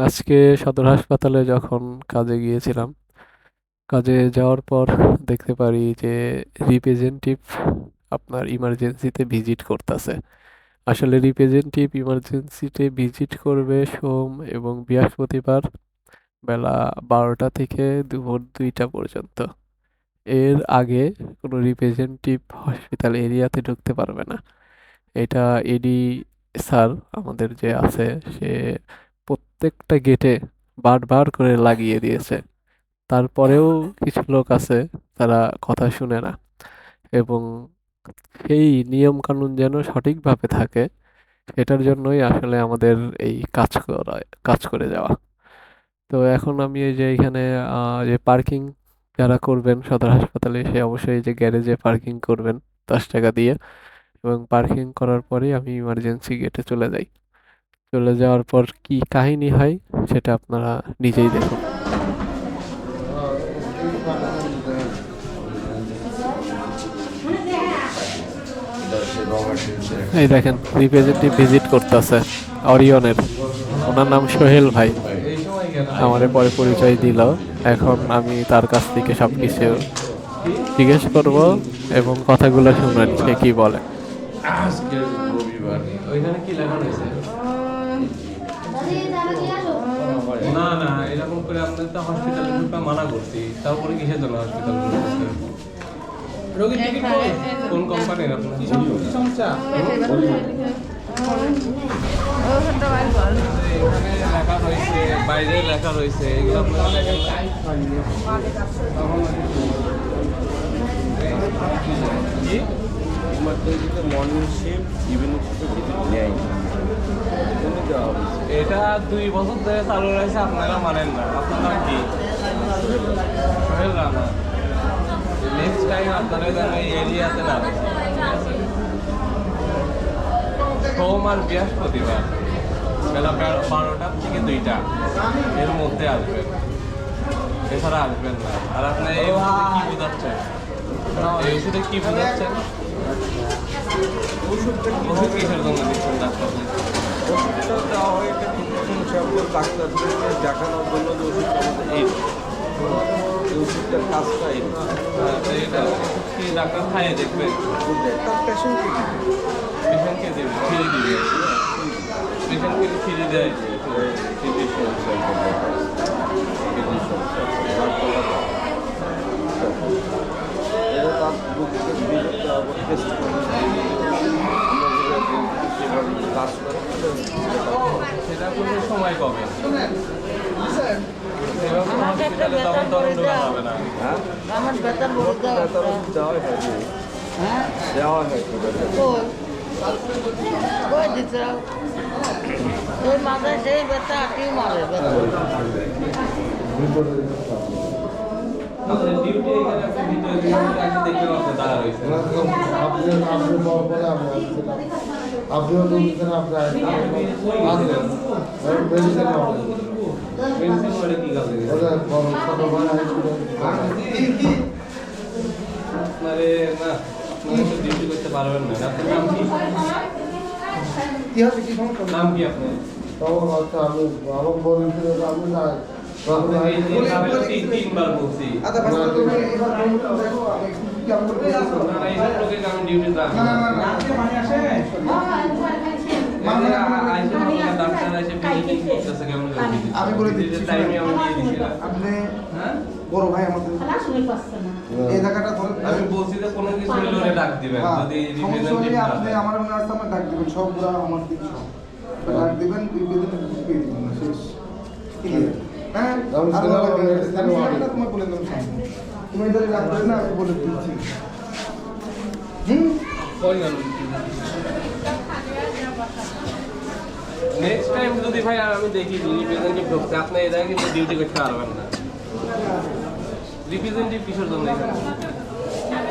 আজকে সদর হাসপাতালে যখন কাজে গিয়েছিলাম, কাজে যাওয়ার পর দেখতে পারি যে রিপ্রেজেন্টেটিভ আপনার ইমার্জেন্সিতে ভিজিট করতেছে। আসলে রিপ্রেজেন্টেটিভ ইমার্জেন্সিতে ভিজিট করবে সোম এবং বৃহস্পতিবার বেলা 12টা থেকে দুপুর 2টা পর্যন্ত। এর আগে কোনো রিপ্রেজেন্টেটিভ হসপিটাল এরিয়াতে ঢুকতে পারবে না। এটা এডি স্যার আমাদের যে আছে, সে প্রত্যেকটা গেটে বারবার করে লাগিয়ে দিয়েছে। তারপরেও কিছু লোক আছে, তারা কথা শুনে না, এবং সেই নিয়ম কানুন যেন সঠিকভাবে থাকে সেটার জন্যই আসলে আমাদের এই কাজ করে যাওয়া। তো এখন আমি এই যে এখানে যে পার্কিং যারা করবেন সদর হাসপাতালে, সে অবশ্যই যে গ্যারেজে পার্কিং করবেন 10 টাকা দিয়ে, এবং পার্কিং করার পরেই আমি ইমার্জেন্সি গেটে চলে যাই। চলে যাওয়ার পর কি কাহিনী হয় সেটা আপনারা নিজেই দেখুন। এই দেখেন, রিপ্রেজেন্টেটিভ ভিজিট করতেছে অরিয়নের। ওনার নাম সোহেল ভাই। আমারে পরে পরিচয় দিল। এখন আমি তার কাছ থেকে সবকিছু জিজ্ঞেস করব এবং কথাগুলো শুনবেন সে কি বলে। আজকে রবিবার ওইখানে কি লেখা রয়েছে? না না, এরকম করে আপনার তো হসপিটালে ঢুকা মানা করছি, তারপরে কিসের জন্য হসপিটাল ঢুকতেছে? রোগীর টিকিট কোন কোম্পানির আপনার? কি সমস্যা? এখানে লেখা রয়েছে, বাইরে লেখা রয়েছে, এগুলো আপনারা দেখেন না? কি ইমার্জেন্সিতে মর্নিং শিফট ইভিনিং শিফটে কিছু নেই, এটা 2 বছর ধরে চালু রয়েছে, আপনারা মানেন না। আপনার নাম কি? সোহেল রানা। নেক্সট টাইম আপনারা যেন এই এরিয়াতে না দেখেন। সোম আর বৃহস্পতিবার বেলা 12টা থেকে 2টা এর মধ্যে আসবেন, এছাড়া আসবেন না। আর আপনি এই ওষুধে কি বোঝাচ্ছেন? এই ওষুধে কি বোঝাচ্ছেন? ওষুধ কিসের জন্য দিচ্ছেন ডাক্তার? ওষুধটা দেওয়া হয় এটা চিকিৎসক ডাক্তারদেরকে দেখানোর জন্য যে ওষুধটা আমাদের এই ওষুধটার কাজটা এই এটা ওষুধ কি ডাক্তার খাইয়ে দেখবেন? তার পেশেন্টকে পেশেন্টকে দেবে, ফিরে দিবে। পেশেন্টকে ফিরে দেয়। কাজ করে সেটা কোনো সময় কবে? আমাকে একটা বেতন করে দাও। হ্যাঁ আমার বেতন করে দাও একটা। দেওয়া হয় হ্যাঁ দেওয়া হয় কই কই দিতে ওই মাথায় সেই বেতা আটি মারে বেতন। আপনার ডিউটি এখানে আপনি ভিতরে এসে দেখতে পাচ্ছেন দাঁড়া রয়েছে। আপনিও ঢুকছেন আপনার মেডিসিন করে কি কাজে গেছে? ছোট ভাই আপনারে না, আপনারা তো ডিউটি করতে পারবেন না। আপনার নাম কি? কি হবে কি সমস্যা নাম কি আপনার? তখন হচ্ছে আমি আমার বলেছিল আমি না আপনার এই যে নামে 3বার বলছি। আপনারা এইসব লোকের আমি ডিউটি রাখবো না। ডাক্তার এসে ভিজিটিং করতেছে কেমন করে? আমি বলে দিচ্ছি, টাইমে আমি দিয়ে দিছিলাম। আপনি হ্যাঁ? বড় ভাই আমাদের এই জায়গাটা ধরে আমি বলছি যে কোনো কিছু হলে ওরে ডাক দিবেন যদি সমস্যা হলে রিপ্রেজেন্টেটিভ আপনি আমার মনে আছে আমার ডাক দিবেন, সবগুলো আমার দিক সব ডাক দিবেন, পেয়ে দিবেন না শেষ Clear? হ্যাঁ আমি আর সেটা ভালো লাগে না। সেটা আমি বলে সেটা তোমায় বলে দিলাম সামনে। তুমি এদের ডাক দেবে না, আমি বলে দিচ্ছি। কই গেল? নেক্সট টাইম যদি ভাই আর আমি দেখি রিপ্রেজেন্টেটিভ ঢুকছে, আপনি এই জায়গায় কিন্তু ডিউটি করতে পারবেন না। রিপ্রেজেন্টেটিভ কিসের জন্য এখানে?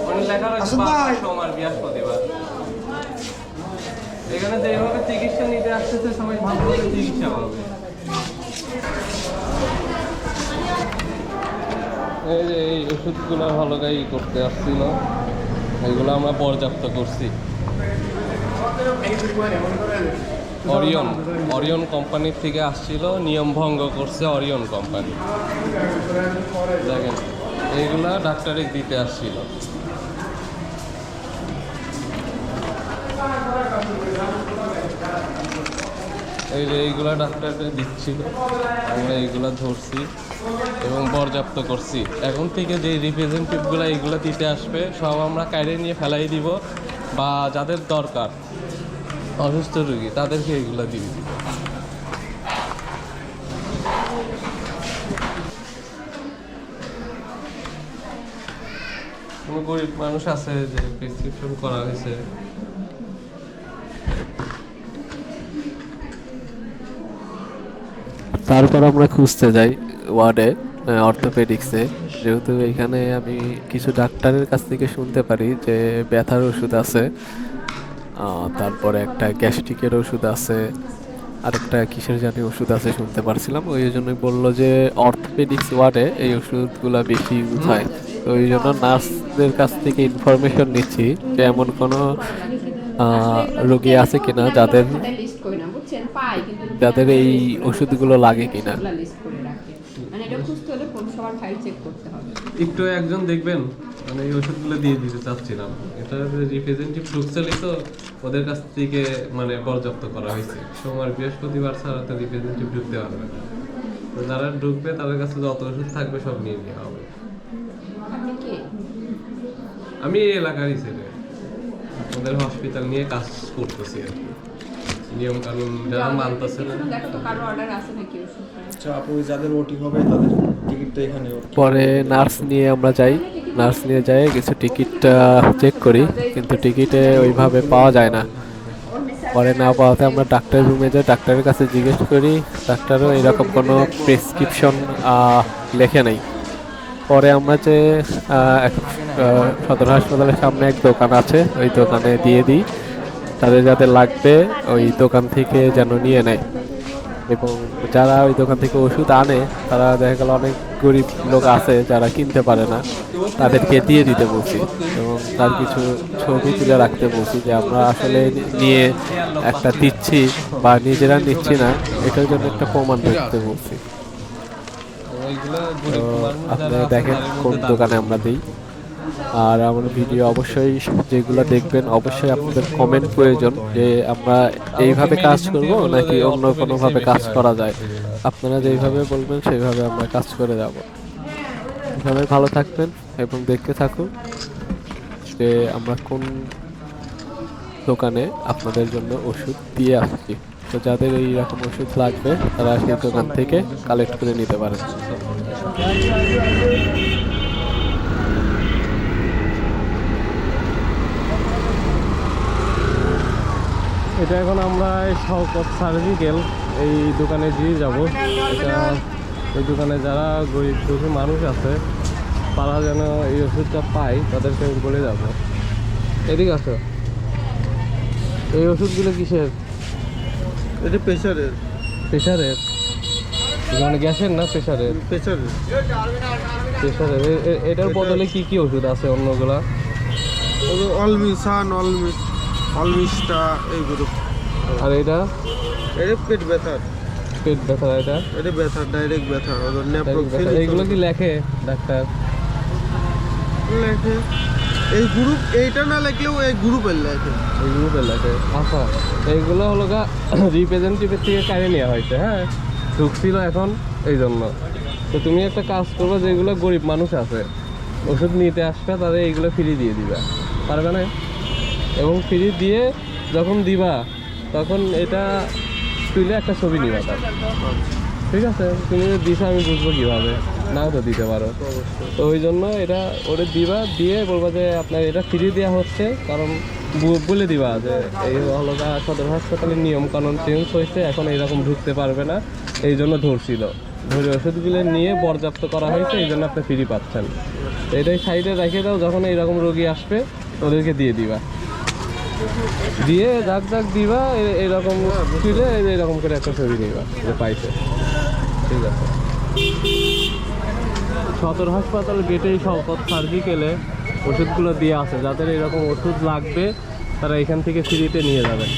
মানে লেখা রয়েছে আসুন ভাই। সোম আর বৃহস্পতিবার। এখানে যে এভাবে চিকিৎসা নিতে আসতেছে সবাই ভালোভাবে চিকিৎসা পাবে। এই যে এই ওষুধগুলো ভালো গাই করতে আসছিল, এগুলো আমরা পর্যাপ্ত করছি। অরিয়ন কোম্পানির থেকে আসছিল, নিয়ম ভঙ্গ করছে অরিয়ন কোম্পানি। দেখেন এইগুলা ডাক্তারে দিতে আসছিল। এই যে এইগুলা ডাক্তারকে দিচ্ছিল, আমরা এইগুলা ধরছি এবং পর্যাপ্ত করছি। এখন থেকে যে রিপ্রেজেন্টেটিভগুলো এইগুলো দিতে আসবে সব আমরা কাইরে নিয়ে ফেলাই দিব, বা যাদের দরকার অসুস্থ রোগী তাদেরকে এইগুলো দিয়ে দিব। কোনো গরিব মানুষ আছে যে প্রেসক্রিপশন করা হয়েছে, তারপর আমরা খুঁজতে যাই ওয়ার্ডে, অর্থোপেডিক্সে। যেহেতু এখানে আমি কিছু ডাক্তারের কাছ থেকে শুনতে পারি যে ব্যথার ওষুধ আছে, তারপরে একটা গ্যাস্ট্রিকের ওষুধ আছে, আরেকটা কিসের জানি ওষুধ আছে শুনতে পারছিলাম। ওই জন্যই বললো যে অর্থোপেডিক্স ওয়ার্ডে এই ওষুধগুলো বেশি ইউজ হয়। তো ওই জন্য নার্সদের কাছ থেকে ইনফরমেশন নিচ্ছি যে এমন কোনো রোগী আছে কিনা যাদের লিস্ট করি না, বুঝছেন, পাই কিন্তু যাদের এই ওষুধগুলো লাগে কিনা। লিস্ট করে রাখে, মানে এটা খুঁজতে হলে সবার ফাইল চেক করতে হবে। একটু একজন দেখবেন, মানে এই ওষুধগুলো দিয়ে দিতে চাচ্ছিলাম। এটা রিপ্রেজেন্টেটিভ ঢুকছেই তো ওদের কাছ থেকে মানে পর্যাপ্ত করা হয়েছে। সোমবার বৃহস্পতিবার ছাড়া তো রিপ্রেজেন্টেটিভ ঢুকতে পারবে না। তো যারা ঢুকবে তাদের কাছে যত ওষুধ থাকবে সব নিয়ে নেওয়া হবে। আপনি কে? আমি এই এলাকারই ছেলে, ওদের হসপিটাল নিয়ে কাজ করতেছি আর কি। নিয়ম কানুন যারা মানতেছে না। দেখো তো কারো অর্ডার আছে নাকি ওষুধ? আচ্ছা আপু, যাদের ওটি হবে তাদের টিকিটটা এখানে। পরে নার্স নিয়ে আমরা যাই, নার্স নিয়ে যাই কিছু টিকিট চেক করি, কিন্তু টিকিটে ওইভাবে পাওয়া যায় না। পরে না পাওয়াতে আমরা ডাক্তার রুমে যাই, ডাক্তারের কাছে জিজ্ঞেস করি, ডাক্তারও এরকম কোনো প্রেসক্রিপশন লেখে নেই। পরে আমরা যে সদর হাসপাতালের সামনে এক দোকান আছে, ওই দোকানে দিয়ে দিই, তাদের যাদের লাগবে ওই দোকান থেকে যেন নিয়ে নেয়। এবং যারা ওই দোকান থেকে ওষুধ আনে তারা দেখা গেল অনেক গরিব লোক আছে যারা কিনতে পারে না, তাদেরকে দিয়ে দিতে বলছি এবং তার কিছু ছবি তুলে রাখতে বলছি যে আমরা আসলে নিয়ে একটা দিচ্ছি বা নিজেরা নিচ্ছি না, এটার জন্য একটা প্রমাণ রাখতে বলছি। তো আপনারা দেখেন কোন দোকানে আমরা দিই। আর আমার ভিডিও অবশ্যই যেগুলো দেখবেন অবশ্যই আপনাদের কমেন্ট প্রয়োজন যে আমরা এইভাবে কাজ করব নাকি অন্য কোনোভাবে কাজ করা যায়। আপনারা যেইভাবে বলবেন সেইভাবে আমরা কাজ করে যাব। সবাই ভালো থাকবেন এবং দেখতে থাকুন যে আমরা কোন দোকানে আপনাদের জন্য ওষুধ দিয়ে আসছি। তো যাদের এই রকম ওষুধ লাগবে তারা সেই দোকান থেকে কালেক্ট করে নিতে পারেন। এটা এখন আমরা শওকত সার্জিক্যাল এই দোকানে দিয়ে যাব। এটা এই দোকানে যারা গরিব দুঃখী মানুষ আছে তারা যেন এই ওষুধটা পায় তাদেরকে বলে যাব। এদিকে আসো, এই ওষুধগুলো কিসের? এটা প্রেশারের। প্রেশারের মানে গ্যাসের না প্রেশারের? প্রেশারের। প্রেশারের এটার বদলে কি কি ওষুধ আছে অন্যগুলা? অলমিসান, অলমিস্টা এইগুলো। আর এটা? এটা পেট ব্যথার। পেট ব্যথা? এটা ব্যথা, ডাইরেক্ট ব্যথা। এইগুলো কি লেখে ডাক্তার? লেখে এই গ্রুপ, এইটা না লেখলেও এই গ্রুপের লেখে। এই গ্রুপের লেখে। আচ্ছা, এইগুলো হলো গা রিপ্রেজেন্টেটিভের থেকে কারে নেওয়া হয়েছে। হ্যাঁ, ঢুকছিল এখন এই জন্য। তো তুমি একটা কাজ করবে, যেগুলো গরিব মানুষ আছে ওষুধ নিতে আসবে তাদের এইগুলো ফ্রি দিয়ে দিবা, পারবে না? এবং ফ্রি দিয়ে যখন দিবা তখন এটা তুলে একটা ছবি নিবা তার, ঠিক আছে? তুমি দিছো আমি বুঝবো কীভাবে, নাও তো দিতে পারো। তো ওই জন্য এটা ওরে দিবা, দিয়ে বলবা যে আপনার এটা ফ্রি দেওয়া হচ্ছে, কারণ বলে দিবা যে এই হলো সদর হাসপাতালের নিয়ম কানুন চেঞ্জ হয়েছে, এখন এইরকম ঢুকতে পারবে না, এই জন্য ধরছিল, ধরে ওষুধগুলো নিয়ে পর্যাপ্ত করা হয়েছে, এই জন্য আপনি ফ্রি পাচ্ছেন। এটাই সাইডে রেখে দাও, যখন এইরকম রোগী আসবে ওদেরকে দিয়ে দিবা, দিয়ে দাগ দাগ দিবা, এইরকম তুলে এইরকম করে একটা ছবি নিবা যে পাইছে, ঠিক আছে? সদর হাসপাতাল গেটেই শওকত সার্জিক্যালে ওষুধগুলো দিয়ে আছে, যাদের এরকম ওষুধ লাগবে তারা এখান থেকে ফ্রিতে নিয়ে যাবেন।